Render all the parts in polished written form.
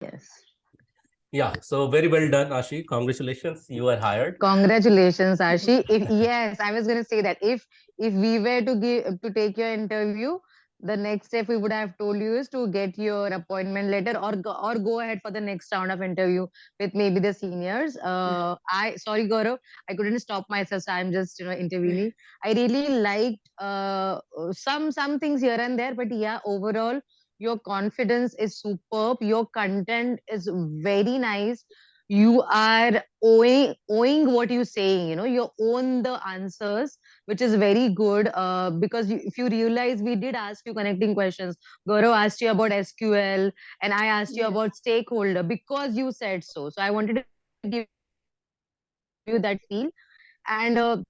Yes. Yeah, so very well done, Ashi. Congratulations, you are hired. Congratulations, Ashi. If yes, I was going to say that if we were to take your interview, the next step we would have told you is to get your appointment letter or go ahead for the next round of interview with maybe the seniors. I sorry, Gaurav, I couldn't stop myself, so I'm just intervening. I really liked some things here and there, but yeah, overall your confidence is superb. Your content is very nice. You are owing what you're saying, you own the answers, which is very good. Because if you realize, we did ask you connecting questions. Gaurav asked you about SQL, and I asked you Yes. about stakeholder because you said so. So I wanted to give you that feel. And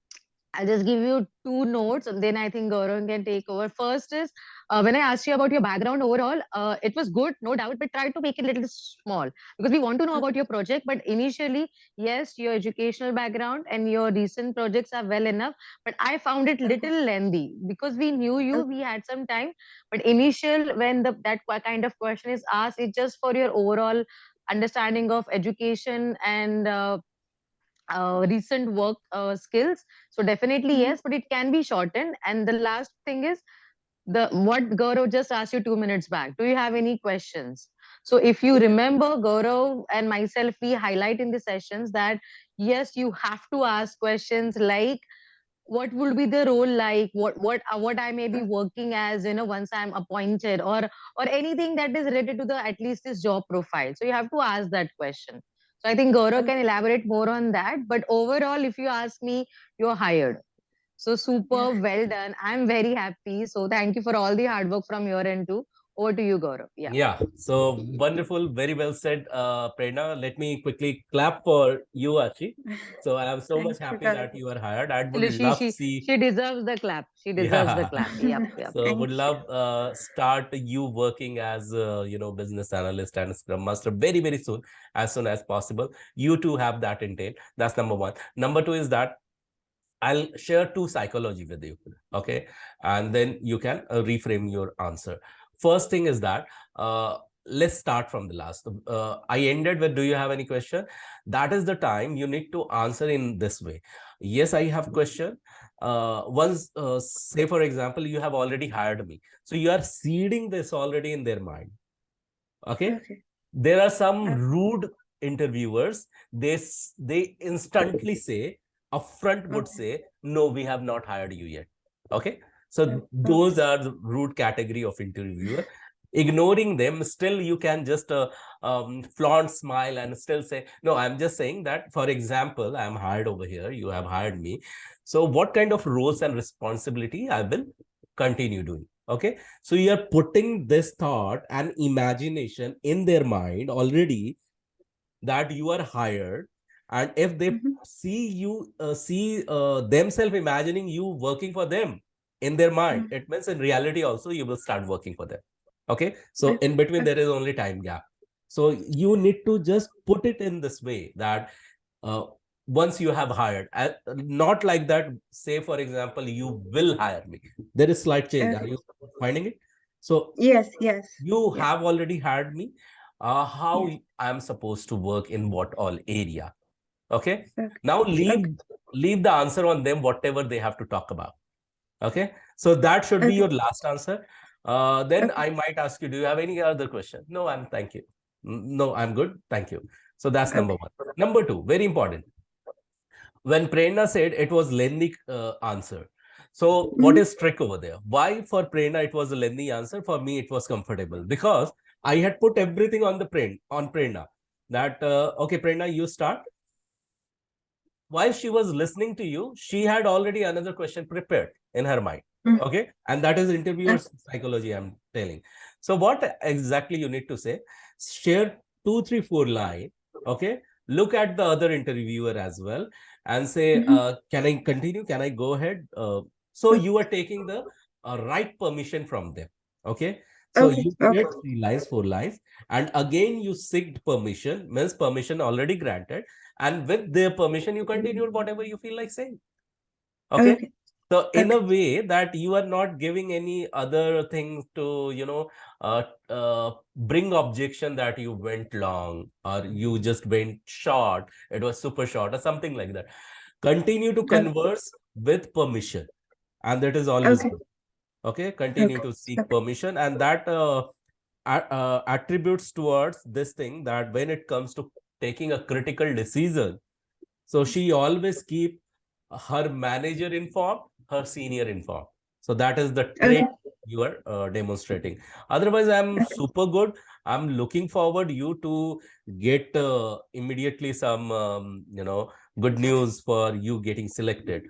I'll just give you two notes, and then I think Gaurav can take over. First is, when I asked you about your background overall, it was good, no doubt, but try to make it a little small because we want to know about your project. But initially, yes, your educational background and your recent projects are well enough, but I found it Okay. little lengthy because we knew you, Okay. we had some time. But initial, when kind of question is asked, it's just for your overall understanding of education and recent work skills. So definitely Mhm. yes, but it can be shortened. And the last thing is the what Gaurav just asked you 2 minutes back. Do you have any questions? So if you Yeah. remember, Gaurav and myself, we highlight in the sessions that yes, you have to ask questions like, what would be the role like, what I may be Okay. working as, once I'm appointed, or anything that is related to the at least this job profile. So you have to ask that question. So I think Gaurav can Okay. elaborate more on that, but overall, if you ask me, you're hired. So Yeah. super well done. I'm very happy. So thank you for all the hard work from your end too. Over to you, Gaurav. Yeah. Yeah, so wonderful, very well said, Prerna. Let me quickly clap for you, Ashi. So I am so much Thank you, happy Gaurav. that you are hired. I would Actually, she love she see, she deserves the clap. She deserves the yeah. clap. Yep. Yep. So Thank would you. love start you working as business analyst and Scrum Master very very soon as possible. You too have that intent. That's number one. Number two is that I'll share two psychology with you, okay, and then you can reframe your answer. First thing is that let's start from the last. I ended with, do you have any question? That is the time you need to answer in this way. Yes, I have question. Once, say for example, you have already hired me, so you are seeding this already in their mind. Okay, Okay. there are some Okay. rude interviewers. They instantly say, upfront would Okay. say, no, we have not hired you yet. Okay, so Okay. those are the rude category of interviewer. Ignoring them, still you can just flaunt, smile, and still say, no, I'm just saying that, for example, I'm hired over here, you have hired me, so what kind of roles and responsibility I will continue doing. Okay, so you are putting this thought and imagination in their mind already, that you are hired. And if they Mhm. see themselves imagining you working for them in their mind, Mm. it means in reality also you will start working for them. Okay, so Okay. in between Okay. there is only time gap. So you need to just put it in this way that uh, once you have hired, not like that, say for example, you will hire me, there is slight change. Are Okay. you finding it? So Yes. Yes. you Yeah. have already hired me. How Yes. I am supposed to work in what all area? Okay, Okay. now Okay. leave the answer on them, whatever they have to talk about. Okay, so that should be Okay. your last answer. Then Okay. I might ask you, do you have any other question? No, I'm thank you. No, I'm good, thank you. So that's number Okay. one. Number two, very important. When Prerna said it was lengthy answer. So what Mhm. is trick over there? Why for Prerna it was a lengthy answer? For me it was comfortable because I had put everything on the Prerna. That okay, Prerna, you start. While she was listening to you, she had already another question prepared in her mind. Mm. Okay, and that is Okay. interviewer's psychology. I'm telling. So what exactly you need to say? Share two, three, four line. Okay, look at the other interviewer as well, and say, Mhm. "Can I continue? Can I go ahead?" So Okay. you are taking the right permission from them. Okay, so Okay. you Okay. shared three lines, four lines, and again you seeked permission. Means permission already granted, and with their permission you continued whatever you feel like saying. Okay, Okay. So in a Okay. way that you are not giving any other things to, bring objection that you went long or you just went short, it was super short or something like that. Continue to Okay. converse with permission, and that is always Okay. good. Okay, continue Okay. to seek Okay. permission, and that attributes towards this thing that when it comes to taking a critical decision, so she always keep her manager informed, her senior informed. So that is the trait Okay. you are demonstrating. Otherwise, I'm Okay. super good. I'm looking forward you to get immediately some good news for you getting selected.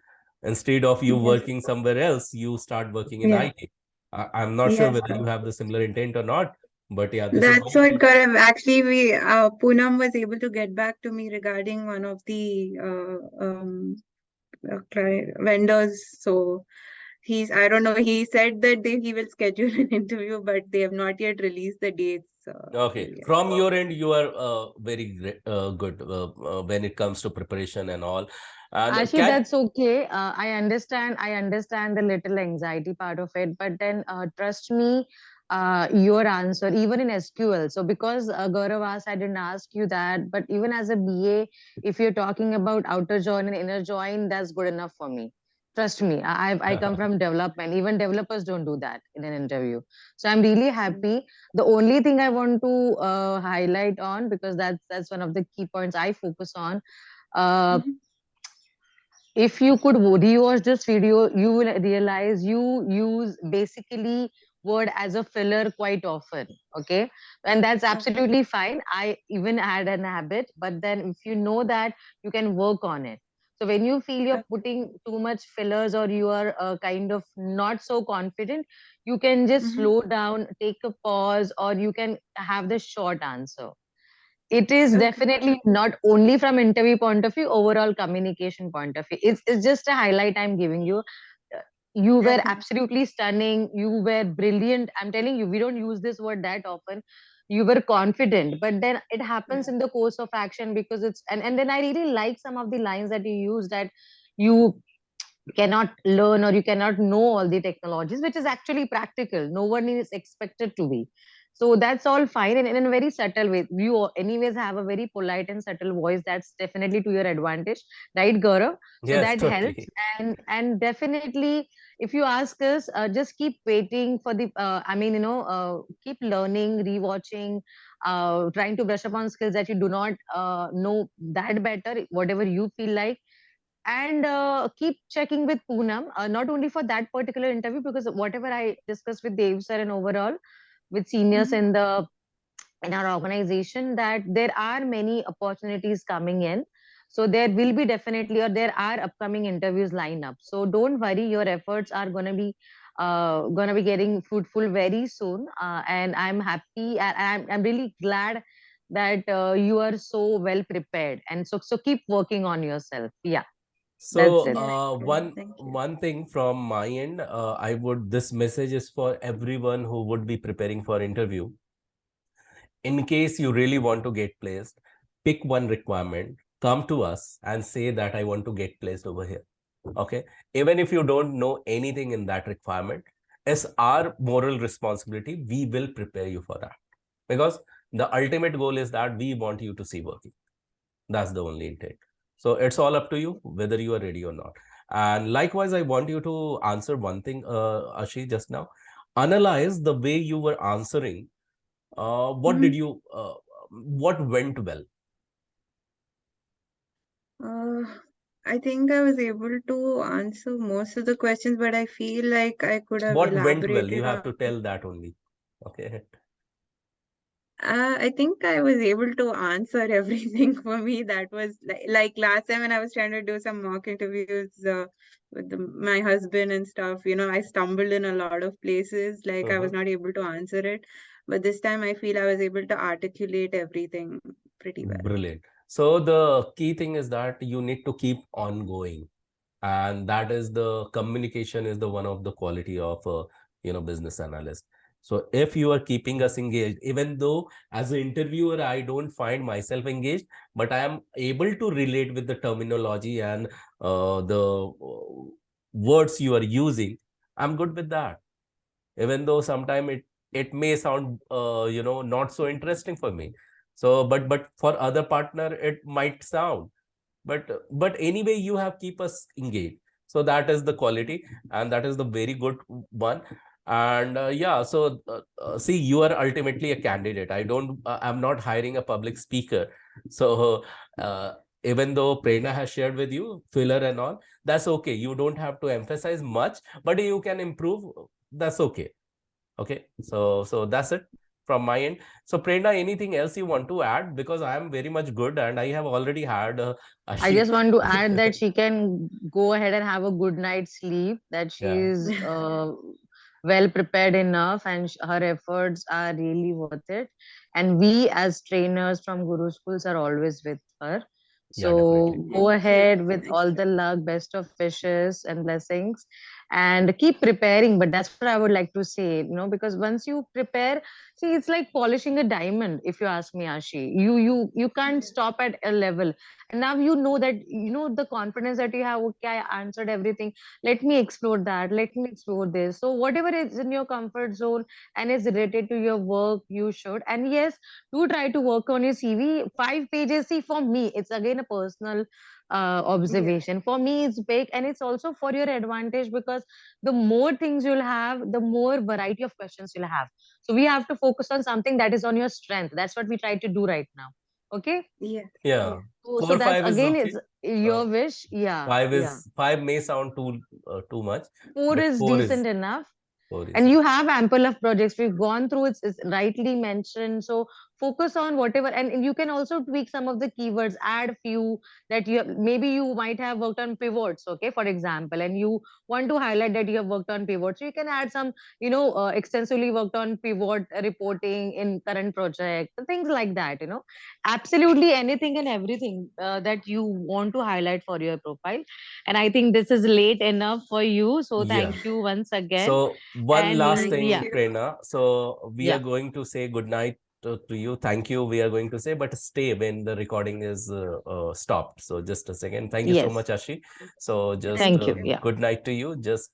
Instead of you Yes. working somewhere else, you start working in Yeah. IT. I'm not sure Yes. whether you have the similar intent or not, but yeah, this is That's one of what the. Gaurav. Actually, we Poonam was able to get back to me regarding one of the vendors. So I don't know. He said that he will schedule an interview, but they have not yet released the dates. So Okay, yes. from your end, you are good when it comes to preparation and all. And Actually, can that's okay. I understand. I understand the little anxiety part of it, but then trust me, your answer, even in SQL. So because Gaurav asked, I didn't ask you that, but even as a BA, if you're talking about outer join and inner join, that's good enough for me. Trust me, I come from development. Even developers don't do that in an interview. So I'm really happy. The only thing I want to highlight on, because that's one of the key points I focus on. Uh, Mhm. if you could rewatch this video, you will realize you use basically word as a filler quite often. Okay. And that's Okay. absolutely fine. I even had an habit, but then if you know that, you can work on it. So when you feel you're Okay. putting too much fillers or you are kind of not so confident, you can just Mhm. slow down, take a pause, or you can have the short answer. It is Okay. definitely not only from interview point of view, overall communication point of view. It's just a highlight I'm giving you. Uh, you were Okay. absolutely stunning, you were brilliant. I'm telling you, we don't use this word that often. You were confident, but then it happens in the course of action, because and then I really like some of the lines that you use, that you cannot learn or you cannot know all the technologies, which is actually practical. No one is expected to be. So that's all fine. And in a very subtle way, you anyways have a very polite and subtle voice. That's definitely to your advantage, right, Gaurav? So yes, that helps. totally. And definitely, if you ask us, just keep waiting for the. Keep learning, rewatching, trying to brush up on skills that you do not know that better, whatever you feel like, and keep checking with Poonam, not only for that particular interview, because whatever I discussed with Dave sir and overall with seniors Mhm. in our organization, that there are many opportunities coming in. So there will be definitely, or there are upcoming interviews lined up. So don't worry, your efforts are gonna be getting fruitful very soon. And I'm happy, and I'm really glad that you are so well prepared, and so keep working on yourself. Yeah, that's So it. Yeah. Yeah. one Thank you. one thing from my end, I would this message is for everyone who would be preparing for interview. In case you really want to get placed, pick one requirement, come to us and say that I want to get placed over here. Okay, even if you don't know anything in that requirement, it's our moral responsibility. We will prepare you for that, because the ultimate goal is that we want you to see working. That's the only intent. So it's all up to you whether you are ready or not. And likewise, I want you to answer one thing, Ashi, just now. Analyze the way you were answering. What did Mhm. you what went well? Uh, I think I was able to answer most of the questions, but I feel like I could have What went well? You elaborated have on. to tell that only. Okay. I think I was able to answer everything for me. That was like last time when I was trying to do some mock interviews with my husband and stuff. I stumbled in a lot of places. Like I was Mhm. not able to answer it, but this time I feel I was able to articulate everything pretty well. Brilliant. So the key thing is that you need to keep on going, and that is the communication is the one of the quality of a business analyst. So if you are keeping us engaged, even though as an interviewer I don't find myself engaged, but I am able to relate with the terminology and the words you are using, I'm good with that. Even though sometimes it may sound not so interesting for me. So but for other partner it might sound, but anyway you have keep us engaged. So that is the quality, and that is the very good one. And yeah, so see, you are ultimately a candidate. I'm not hiring a public speaker. So even though Prerna has shared with you filler and all, that's okay. You don't have to emphasize much, but you can improve. That's okay. Okay, so that's it from my end. So Prerna, anything else you want to add? Because I am very much good and I have already had I Ashi. just want to add that she can go ahead and have a good night's sleep, that Yeah, she's well prepared enough, and her efforts are really worth it. And we, as trainers from Guru Schools, are always with her. yeah, So definitely. go Thank you. ahead with Thank all you. the luck, best of wishes and blessings, and keep preparing. But that's what I would like to say, because once you prepare, see, it's like polishing a diamond, if you ask me, Ashi. You can't stop at a level, and now you know that, the confidence that you have. Okay, I answered everything. Let me explore that. Let me explore this. So whatever is in your comfort zone and is related to your work, you should. And yes, do try to work on your CV. 5 pages. See, for me, it's again a personal Yeah. observation. For me, it's big, and it's also for your advantage, because the more things you'll have, the more variety of questions you'll have. So we have to focus on something that is on your strength. That's what we try to do right now. Okay. Yeah. Yeah, Yeah. So four that's five is again, okay. it's uh, your wish. Yeah, five yeah. is five may sound too much, Four but is decent enough. four is And you have ample of projects we've gone through. It's rightly mentioned, so focus on whatever, and you can also tweak some of the keywords, add few that maybe you might have worked on pivots, okay, for example, and you want to highlight that you have worked on pivots, so you can add some, extensively worked on pivot reporting in current project, things like that, absolutely anything and everything that you want to highlight for your profile. And I think this is late enough for you, so yeah. thank you once again. So one And last Thank yeah, thing, you. Prerna. So we are yeah, going to say good night to you. Thank you. We are going to say, but stay when the recording is stopped. So just a second. Thank you so yes. much, Ashi. So just Thank Thank you. you. Yeah. good night to you. Just